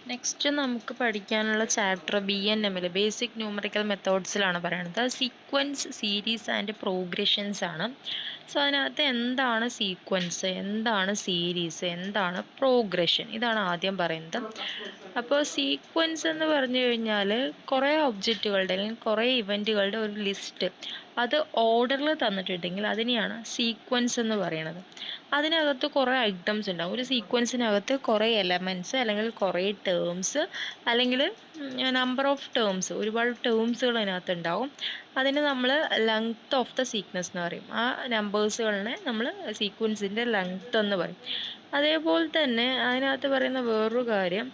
Next നമുക്ക് പഠിക്കാനുള്ള chapter BNM basic numerical മെത്തേഡ്സിലാണ് പറയുന്നത്. സീക്വൻസ്, സീരീസ് ആൻഡ് പ്രോഗ്രഷൻസ് ആണ്. സോ അതിനകത്ത് എന്താണ് സീക്വൻസ്, എന്താണ് സീരീസ്, എന്താണ് പ്രോഗ്രഷൻ, ഇതാണ് ആദ്യം പറയുന്നത്. അപ്പോൾ സീക്വൻസ് എന്ന് പറഞ്ഞു കഴിഞ്ഞാൽ കുറേ ഒബ്ജക്റ്റുകളുടെ അല്ലെങ്കിൽ കുറേ ഇവൻറ്റുകളുടെ ഒരു ലിസ്റ്റ് അത് ഓർഡറിൽ തന്നിട്ടുണ്ടെങ്കിൽ അതിനെയാണ് സീക്വൻസ് എന്ന് പറയുന്നത്. അതിനകത്ത് കുറേ ഐറ്റംസ് ഉണ്ടാവും. ഒരു സീക്വൻസിനകത്ത് കുറേ എലമെൻറ്റ്സ് അല്ലെങ്കിൽ കുറേ ടേംസ് അല്ലെങ്കിൽ നമ്പർ ഓഫ് ടേംസ്, ഒരുപാട് ടേംസുകൾ അതിനകത്ത് ഉണ്ടാവും. അതിന് നമ്മൾ ലെങ്ത് ഓഫ് ദ സീക്വൻസ് എന്ന് പറയും. ആ നമ്പേഴ്സുകളിനെ നമ്മൾ സീക്വൻസിൻ്റെ ലെങ്ത് എന്ന് പറയും. അതേപോലെ തന്നെ അതിനകത്ത് പറയുന്ന വേറൊരു കാര്യം,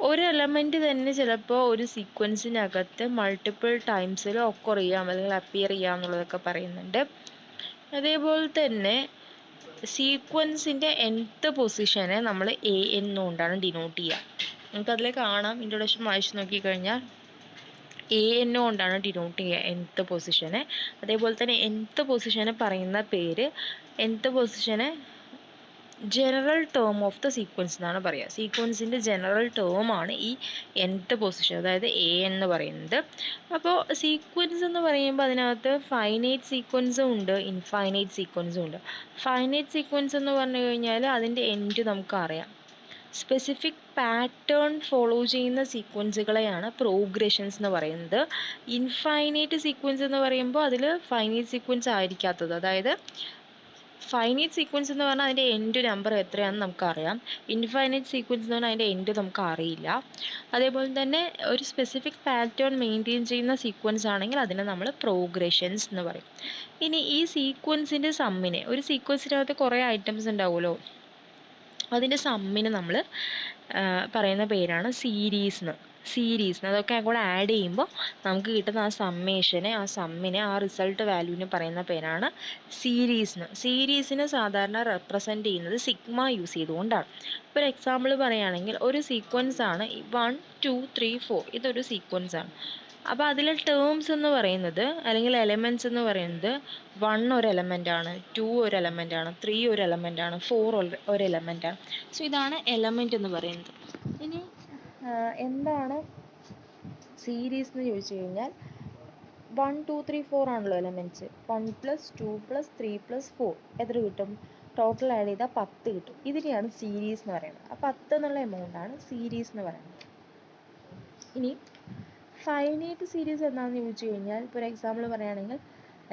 ഒരു എലമെൻറ്റ് തന്നെ ചിലപ്പോൾ ഒരു സീക്വൻസിനകത്ത് മൾട്ടിപ്പിൾ ടൈംസിൽ ഒക്കർ ചെയ്യാം അല്ലെങ്കിൽ അപ്പിയർ ചെയ്യാം എന്നുള്ളതൊക്കെ പറയുന്നുണ്ട്. അതേപോലെ തന്നെ സീക്വൻസിൻ്റെ nth പൊസിഷനെ നമ്മൾ A എന്നുകൊണ്ടാണ് ഡിനോട്ട് ചെയ്യുക. നമുക്കതിൽ കാണാം, ഇൻട്രൊഡക്ഷൻ വായിച്ച് നോക്കിക്കഴിഞ്ഞാൽ AN കൊണ്ടാണ് ഡിനോട്ട് ചെയ്യുക nth പൊസിഷനെ. അതേപോലെ തന്നെ nth പൊസിഷനെ പറയുന്ന പേര്, nth പൊസിഷനെ general term of the sequence എന്നാണ് പറയുക. സീക്വൻസിൻ്റെ ജനറൽ ടേം ആണ് ഈ nth പൊസിഷൻ, അതായത് A എന്ന് പറയുന്നത്. അപ്പോൾ സീക്വൻസ് എന്ന് പറയുമ്പോൾ അതിനകത്ത് ഫൈനൈറ്റ് സീക്വൻസും ഉണ്ട്, ഇൻഫൈനൈറ്റ് സീക്വൻസും ഉണ്ട്. ഫൈനൈറ്റ് സീക്വൻസ് എന്ന് പറഞ്ഞു കഴിഞ്ഞാൽ അതിൻ്റെ എൻഡ് നമുക്കറിയാം. സ്പെസിഫിക് പാറ്റേൺ ഫോളോ ചെയ്യുന്ന സീക്വൻസുകളെയാണ് പ്രോഗ്രഷൻസ് എന്ന് പറയുന്നത്. ഇൻഫൈനൈറ്റ് സീക്വൻസ് എന്ന് പറയുമ്പോൾ അതിൽ ഫൈനൈറ്റ് സീക്വൻസ് ആയിരിക്കാത്തത്, അതായത് ഫൈനൈറ്റ് സീക്വൻസ് എന്ന് പറഞ്ഞാൽ അതിൻ്റെ എൻഡ് നമ്പർ എത്രയാണെന്ന് നമുക്കറിയാം. ഇൻഫൈനൈറ്റ് സീക്വൻസ് എന്ന് പറഞ്ഞാൽ അതിൻ്റെ എൻഡ് നമുക്ക് അറിയില്ല. അതേപോലെ തന്നെ ഒരു സ്പെസിഫിക് പാറ്റേൺ മെയിൻറ്റെയിൻ ചെയ്യുന്ന സീക്വൻസ് ആണെങ്കിൽ അതിനെ നമ്മൾ പ്രോഗ്രഷൻസ് എന്ന് പറയും. ഇനി ഈ സീക്വൻസിൻ്റെ സമ്മിനെ, ഒരു സീക്വൻസിനകത്ത് കുറേ ഐറ്റംസ് ഉണ്ടാവുമല്ലോ, അതിൻ്റെ സമ്മിന് നമ്മൾ പറയുന്ന പേരാണ് സീരീസ്. അതൊക്കെ കൂടെ ആഡ് ചെയ്യുമ്പോൾ നമുക്ക് കിട്ടുന്ന ആ സമ്മിനെ ആ റിസൾട്ട് വാല്യൂവിന് പറയുന്ന പേരാണ് സീരീസ്. സീരീസിനെ സാധാരണ റെപ്രസെൻ്റ് ചെയ്യുന്നത് സിഗ്മ യൂസ് ചെയ്തുകൊണ്ടാണ്. ഇപ്പോൾ ഒരു എക്സാമ്പിൾ പറയുകയാണെങ്കിൽ, ഒരു സീക്വൻസ് ആണ് 1 2 3 4, ഇതൊരു സീക്വൻസ് ആണ്. അപ്പോൾ അതിലെ ടേംസ് എന്ന് പറയുന്നത് അല്ലെങ്കിൽ എലമെൻറ്റ്സ് എന്ന് പറയുന്നത് 1 ഒരു എലമെൻ്റ് ആണ്, 2 ഒരു എലമെൻ്റ് ആണ്, 3 ഒരു എലമെൻ്റ് ആണ്, 4 ഒരു എലമെൻ്റ് ആണ്. സോ ഇതാണ് എലമെൻ്റ് എന്ന് പറയുന്നത്. ഇനി എന്താണ് സീരീസ് എന്ന് ചോദിച്ചു കഴിഞ്ഞാൽ 1 2 3 4 ആണല്ലോ എലമെൻറ്റ്സ്. 1 + 2 + 3 + 4 എത്ര കിട്ടും? ടോട്ടൽ ആഡ് ചെയ്താൽ 10 കിട്ടും. ഇതിനെയാണ് സീരീസ് എന്ന് പറയുന്നത്. ആ 10 എന്നുള്ള എമൗണ്ടാണ് സീരീസ് എന്ന് പറയുന്നത്. ഇനി ഫൈനൈറ്റ് സീരീസ് എന്താണെന്ന് ചോദിച്ചു കഴിഞ്ഞാൽ, ഇപ്പോൾ ഒരു എക്സാമ്പിൾ പറയുകയാണെങ്കിൽ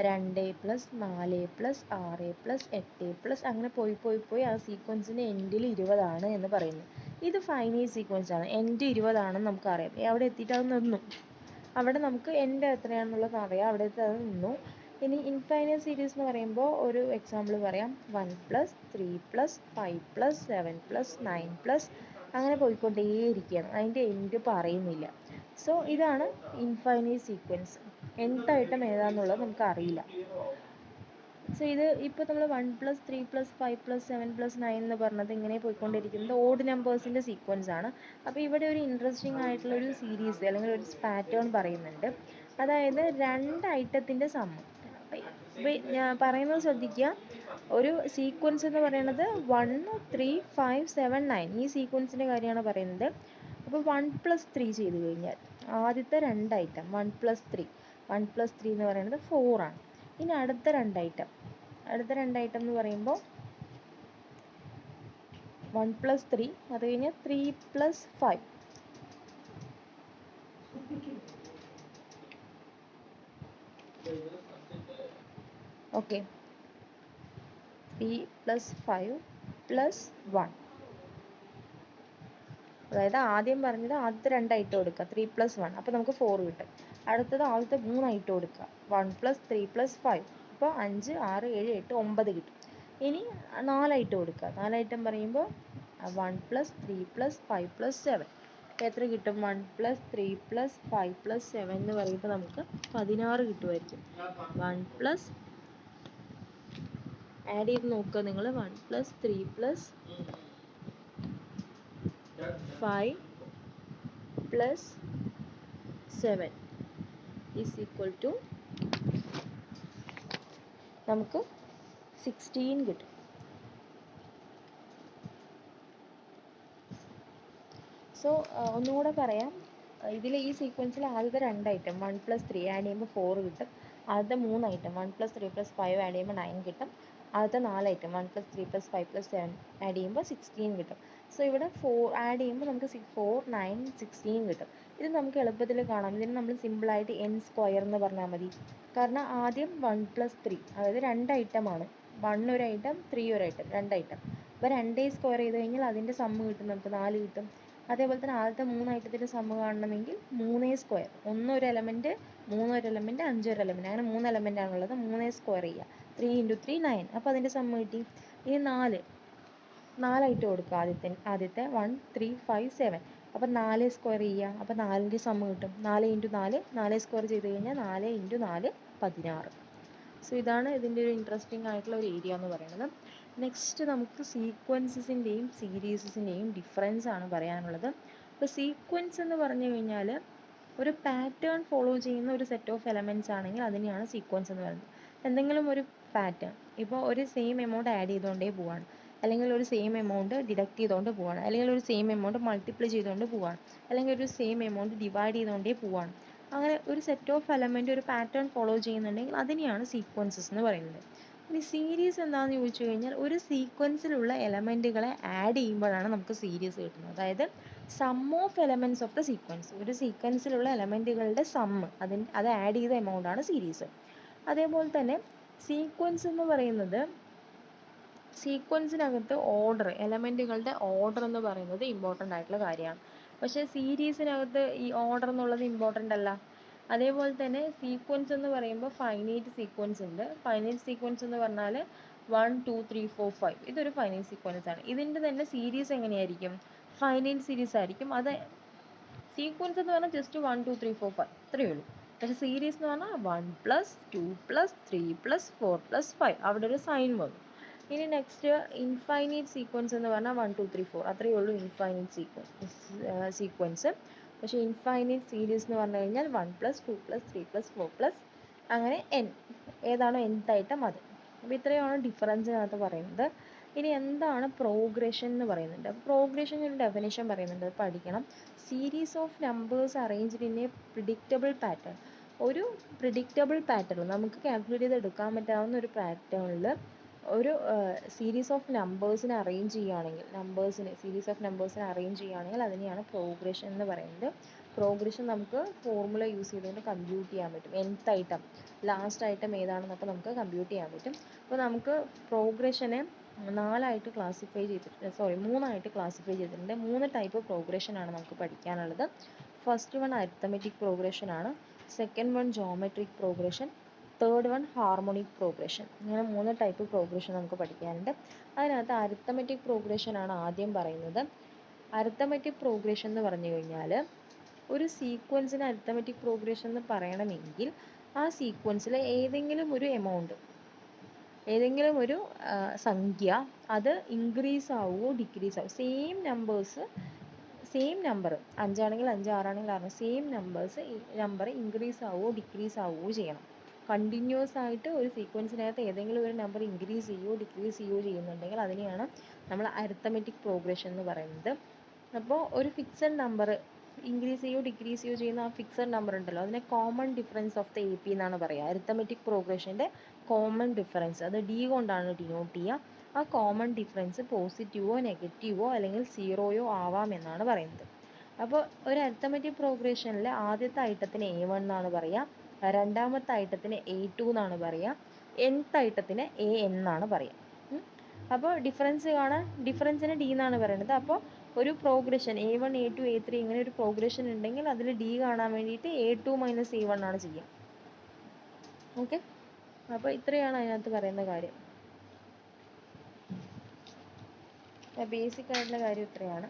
2 + 4 + 6 + 8 അങ്ങനെ പോയി ആ സീക്വൻസിൻ്റെ എൻഡിൽ 20 ആണ് എന്ന് പറയുന്നു. ഇത് ഫൈനൈറ്റ് സീക്വൻസ് ആണ്. എൻഡ് 20 ആണെന്ന് നമുക്കറിയാം. അവിടെ എത്തിയിട്ട് അത് നിന്നു. അവിടെ നമുക്ക് എൻഡ് എത്രയാണെന്നുള്ളത് അറിയാം, അവിടെ എത്തി അത് നിന്നു. ഇനി ഇൻഫൈനൈറ്റ് സീരീസ് എന്ന് പറയുമ്പോൾ ഒരു എക്സാമ്പിൾ പറയാം. 1 + 3 + 5 + 7 + 9 അങ്ങനെ പോയിക്കൊണ്ടേയിരിക്കുകയാണ്. അതിൻ്റെ എൻഡ് പറയുന്നില്ല. സോ ഇതാണ് ഇൻഫൈനൈറ്റ് സീക്വൻസ്. nth ഐറ്റം ഏതാണെന്നുള്ളത് നമുക്ക് അറിയില്ല. സോ ഇത് ഇപ്പോൾ നമ്മൾ 1 + 3 + 5 + 7 + 9 എന്ന് പറഞ്ഞത് ഇങ്ങനെ പോയിക്കൊണ്ടിരിക്കുന്നത് ഓഡ് നമ്പേഴ്സിൻ്റെ സീക്വൻസ് ആണ്. അപ്പോൾ ഇവിടെ ഒരു ഇൻട്രസ്റ്റിംഗ് ആയിട്ടുള്ള ഒരു സീരീസ് അല്ലെങ്കിൽ ഒരു പാറ്റേൺ പറയുന്നുണ്ട്. അതായത് 2 ഐറ്റത്തിൻ്റെ സമ്മ്. ഞാൻ പറയുന്നത് ശ്രദ്ധിക്കുക. ഒരു സീക്വൻസ് എന്ന് പറയുന്നത് 1 3 5 7 9 ഈ സീക്വൻസിൻ്റെ കാര്യമാണ് പറയുന്നത്. അപ്പോൾ 1 + 3 ചെയ്ത് കഴിഞ്ഞാൽ ആദ്യത്തെ 2 ഐറ്റം 1 + 3 എന്ന് പറയുന്നത് 4 ആണ്. ഇനി അടുത്ത 2 ഐറ്റം എന്ന് പറയുമ്പോൾ 1 + 3, അത് കഴിഞ്ഞ് 3 + 5. ഓക്കെ, 3 + 5 + 1. അതായത് ആദ്യം പറഞ്ഞത് ആദ്യത്തെ 2 ഐറ്റം എടുക്കുക, 3 + 1, അപ്പോൾ നമുക്ക് 4 കിട്ടും. അടുത്തത് ആദ്യത്തെ 3 ഐറ്റം എടുക്കുക, 1 + 3 + 5, അപ്പോൾ 5 6 7 8 9 കിട്ടും. ഇനി 4 ഐറ്റം എടുക്കുക. 4 ഐറ്റം പറയുമ്പോൾ 1 + 3 + 5 + 7, അപ്പോൾ എത്ര കിട്ടും? 1 + 3 + 5 + 7 എന്ന് പറയുമ്പോൾ നമുക്ക് 16 കിട്ടുമായിരിക്കും. 1 + ആഡ് ചെയ്ത് നോക്കുക നിങ്ങൾ. 1 + 3 + 5 + 7 = നമുക്ക് 16 കിട്ടും. സോ ഒന്നുകൂടെ പറയാം, ഇതിൽ ഈ സീക്വൻസിൽ ആദ്യത്തെ 2 ഐറ്റം 1 + 3 ആഡ് ചെയ്യുമ്പോൾ 4 കിട്ടും. ആദ്യത്തെ 3 ഐറ്റം 1 + 3 + 5 ആഡ് ചെയ്യുമ്പോൾ 9 കിട്ടും. ആദ്യത്തെ 4 ഐറ്റം 1 + 3 + 5 + 7 ആഡ് ചെയ്യുമ്പോൾ 16 കിട്ടും. സോ ഇവിടെ 4 ആഡ് ചെയ്യുമ്പോൾ നമുക്ക് 4, 9, 16 കിട്ടും. ഇത് നമുക്ക് എളുപ്പത്തിൽ കാണാം. ഇതിന് നമ്മൾ സിമ്പിളായിട്ട് n² എന്ന് പറഞ്ഞാൽ മതി. കാരണം ആദ്യം 1 + 3, അതായത് 2 ഐറ്റമാണ്. 1 ഒരു ഐറ്റം, 3 ഒരു ഐറ്റം, 2 ഐറ്റം. അപ്പോൾ 2 സ്ക്വയർ ചെയ്ത് കഴിഞ്ഞാൽ അതിൻ്റെ സമ്മ് കിട്ടും നമുക്ക് 4 കിട്ടും. അതേപോലെ തന്നെ ആദ്യത്തെ 3 ഐറ്റത്തിൻ്റെ സമ്മ് കാണണമെങ്കിൽ 3² 1 ഒരു എലമെൻറ്റ്, 3 ഒരു എലമെൻറ്റ്, 5 ഒരു എലമെൻറ്റ്, അങ്ങനെ 3 എലമെൻ്റ് ആണുള്ളത്. 3² ചെയ്യുക, 3 × 3 9. അപ്പോൾ അതിൻ്റെ സമ്മ് കിട്ടി. ഇനി 4 ഐറ്റം കൊടുക്കുക. ആദ്യത്തെ 1 3 5 7. അപ്പോൾ 4² ചെയ്യുക, അപ്പോൾ 4ൻ്റെ സമ്മ് കിട്ടും. 4 × 4 4² ചെയ്ത് കഴിഞ്ഞാൽ 4 × 4 16. സോ ഇതാണ് ഇതിൻ്റെ ഒരു ഇൻട്രസ്റ്റിംഗ് ആയിട്ടുള്ള ഒരു ഏരിയ എന്ന് പറയുന്നത്. നെക്സ്റ്റ് നമുക്ക് സീക്വൻസസിൻ്റെയും സീരീസസിൻ്റെയും ഡിഫറൻസ് ആണ് പറയാനുള്ളത്. അപ്പോൾ സീക്വൻസ് എന്ന് പറഞ്ഞു കഴിഞ്ഞാൽ ഒരു പാറ്റേൺ ഫോളോ ചെയ്യുന്ന ഒരു സെറ്റ് ഓഫ് എലമെൻറ്റ്സ് ആണെങ്കിൽ അതിനെയാണ് സീക്വൻസ് എന്ന് പറയുന്നത്. എന്തെങ്കിലും ഒരു പാറ്റേൺ, ഇപ്പോൾ ഒരു സെയിം എമൗണ്ട് ആഡ് ചെയ്തുകൊണ്ടേ പോവാണ്, അല്ലെങ്കിൽ ഒരു സെയിം എമൗണ്ട് ഡിഡക്റ്റ് ചെയ്തുകൊണ്ട് പോവാണ്, അല്ലെങ്കിൽ ഒരു സെയിം എമൗണ്ട് മൾട്ടിപ്ലൈ ചെയ്തുകൊണ്ട് പോവാണ്, അല്ലെങ്കിൽ ഒരു സെയിം എമൗണ്ട് ഡിവൈഡ് ചെയ്തുകൊണ്ടേ പോവാണ്. അങ്ങനെ ഒരു സെറ്റ് ഓഫ് എലമെൻറ്റ് ഒരു പാറ്റേൺ ഫോളോ ചെയ്യുന്നുണ്ടെങ്കിൽ അതിനെയാണ് സീക്വൻസസ് എന്ന് പറയുന്നത്. ഇനി സീരീസ് എന്താണെന്ന് ചോദിച്ചു കഴിഞ്ഞാൽ ഒരു സീക്വൻസിലുള്ള എലമെൻറ്റുകളെ ആഡ് ചെയ്യുമ്പോഴാണ് നമുക്ക് സീരീസ് കിട്ടുന്നത്. അതായത് sum of elements of the sequence, ഒരു സീക്വൻസിലുള്ള എലമെൻറ്റുകളുടെ സമ്മ്, അത് ആഡ് ചെയ്ത എമൗണ്ട് ആണ് സീരീസ്. അതേപോലെ തന്നെ സീക്വൻസ് എന്ന് പറയുന്നത്, സീക്വൻസിനകത്ത് ഓർഡർ, എലമെൻറ്റുകളുടെ ഓർഡർ എന്ന് പറയുന്നത് ഇമ്പോർട്ടൻ്റ് ആയിട്ടുള്ള കാര്യമാണ്. പക്ഷേ സീരീസിനകത്ത് ഈ ഓർഡർ എന്നുള്ളത് ഇമ്പോർട്ടൻ്റ് അല്ല. അതേപോലെ തന്നെ സീക്വൻസ് എന്ന് പറയുമ്പോൾ ഫൈനൈറ്റ് സീക്വൻസ് ഉണ്ട്. ഫൈനൈറ്റ് സീക്വൻസ് എന്ന് പറഞ്ഞാൽ 1 2 3 4 5, ഇതൊരു ഫൈനൈറ്റ് സീക്വൻസ് ആണ്. ഇതിൻ്റെ തന്നെ സീരീസ് എങ്ങനെയായിരിക്കും? ഫൈനൈറ്റ് സീരീസ് ആയിരിക്കും. അത് സീക്വൻസ് എന്ന് പറഞ്ഞാൽ ജസ്റ്റ് 1 2 3 4 5 ഇത്രയേ ഉള്ളൂ. പക്ഷേ സീരീസ് എന്ന് പറഞ്ഞാൽ 1 + 2 + 3 + 4 + 5, അവിടെ ഒരു സൈൻ വന്നു. ഇനി നെക്സ്റ്റ് ഇൻഫൈനൈറ്റ് സീക്വൻസ് എന്ന് പറഞ്ഞാൽ 1 2 3 4 അത്രയേ ഉള്ളൂ ഇൻഫൈനൈറ്റ് സീക്വൻസ്. പക്ഷേ ഇൻഫൈനൈറ്റ് സീരീസ് എന്ന് പറഞ്ഞു കഴിഞ്ഞാൽ 1 + 2 + 3 + 4 അങ്ങനെ n, ഏതാണോ nth ഐറ്റം അത്. അപ്പോൾ ഇത്രയാണ് ഡിഫറൻസിനകത്ത് പറയുന്നത്. ഇനി എന്താണ് പ്രോഗ്രഷൻ എന്ന് പറയുന്നുണ്ട്. പ്രോഗ്രഷൻ ഒരു ഡെഫിനേഷൻ പറയുന്നുണ്ട്, അത് പഠിക്കണം. Series of numbers arranged in A predictable pattern. ഒരു പ്രിഡിക്റ്റബിൾ പാറ്റേൺ, നമുക്ക് കാൽക്കുലേറ്റ് ചെയ്ത് എടുക്കാൻ പറ്റാവുന്ന ഒരു പാറ്റേണിൽ ഒരു സീരീസ് ഓഫ് നമ്പേഴ്സിനെ അറേഞ്ച് ചെയ്യുകയാണെങ്കിൽ, സീരീസ് ഓഫ് നമ്പേഴ്സിനെ അറേഞ്ച് ചെയ്യുകയാണെങ്കിൽ അതിനെയാണ് പ്രോഗ്രഷൻ എന്ന് പറയുന്നത്. പ്രോഗ്രഷൻ നമുക്ക് ഫോർമുല യൂസ് ചെയ്തുകൊണ്ട് കമ്പ്യൂട്ട് ചെയ്യാൻ പറ്റും. nth ഐറ്റം, ലാസ്റ്റ് ഐറ്റം ഏതാണെന്നൊക്കെ നമുക്ക് കമ്പ്യൂട്ട് ചെയ്യാൻ പറ്റും. അപ്പോൾ നമുക്ക് പ്രോഗ്രഷനെ 3 ആയിട്ട് ക്ലാസിഫൈ ചെയ്തിട്ടുണ്ട്. 3 ടൈപ്പ് പ്രോഗ്രഷൻ ആണ് നമുക്ക് പഠിക്കാനുള്ളത്. ഫസ്റ്റ് വൺ അരിത്തമെറ്റിക് പ്രോഗ്രഷൻ ആണ്, second one geometric progression, third one harmonic progression. ഇങ്ങനെ 3 ടൈപ്പ് പ്രോഗ്രഷൻ നമുക്ക് പഠിക്കാനുണ്ട്. അതിനകത്ത് അരിത്തമെറ്റിക് പ്രോഗ്രഷൻ ആണ് ആദ്യം പറയുന്നത്. അരിത്തമെറ്റിക് പ്രോഗ്രഷൻ എന്ന് പറഞ്ഞു കഴിഞ്ഞാൽ ഒരു സീക്വൻസിന് അരിത്തമെറ്റിക് പ്രോഗ്രഷൻ എന്ന് പറയണമെങ്കിൽ ആ സീക്വൻസിലെ ഏതെങ്കിലും ഒരു എമൗണ്ട്, ഏതെങ്കിലും ഒരു സംഖ്യ അത് ഇൻക്രീസ് ആവുമോ ഡിക്രീസ് ആവുമോ, സെയിം നമ്പർ 5 ആണെങ്കിൽ 5, 6 ആണെങ്കിൽ 6, സെയിം നമ്പർ ഇൻക്രീസ് ആവുമോ ഡിക്രീസ് ആവുമോ ചെയ്യണം. കണ്ടിന്യൂസ് ആയിട്ട് ഒരു സീക്വൻസിനകത്ത് ഏതെങ്കിലും ഒരു നമ്പർ ഇൻക്രീസ് ചെയ്യുകയോ ഡിക്രീസ് ചെയ്യുകയോ ചെയ്യുന്നുണ്ടെങ്കിൽ അതിനെയാണ് നമ്മൾ അരിത്തമെറ്റിക് പ്രോഗ്രഷൻ എന്ന് പറയുന്നത്. അപ്പോൾ ഒരു ഫിക്സഡ് നമ്പർ ഇൻക്രീസ് ചെയ്യുകയോ ഡിക്രീസ് ചെയ്യുകയോ ചെയ്യുന്ന ആ ഫിക്സഡ് നമ്പർ ഉണ്ടല്ലോ, അതിനെ common difference of the AP എന്നാണ് പറയുക. അരിത്തമെറ്റിക് പ്രോഗ്രഷൻ്റെ കോമൺ ഡിഫറൻസ്, അത് D കൊണ്ടാണ് ഡിനോട്ട് ചെയ്യുക. ആ കോമൺ ഡിഫറൻസ് പോസിറ്റീവോ നെഗറ്റീവോ അല്ലെങ്കിൽ സീറോയോ ആവാമെന്നാണ് പറയുന്നത്. അപ്പോൾ ഒരു അരിത്തമെറ്റിക് പ്രോഗ്രഷനിൽ ആദ്യത്തെ ഐറ്റത്തിന് A1 എന്നാണ് പറയുക, രണ്ടാമത്തെ ഐറ്റത്തിന് A2 എന്നാണ് പറയുക, nth ഐറ്റത്തിന് AN എന്നാണ് പറയുക. അപ്പോൾ ഡിഫറൻസ് കാണാൻ, ഡിഫറൻസിന് D എന്നാണ് പറയുന്നത്. അപ്പോൾ ഒരു പ്രോഗ്രഷൻ A1 A2 A3 ഇങ്ങനെ ഒരു പ്രോഗ്രഷൻ ഉണ്ടെങ്കിൽ അതിൽ D കാണാൻ വേണ്ടിയിട്ട് A2 - A1 ആണ് ചെയ്യുക. ഓക്കെ, അപ്പോൾ ഇത്രയാണ് അതിനകത്ത് പറയുന്ന കാര്യം. ബേസിക് ആയിട്ടുള്ള കാര്യം ഇത്രയാണ്.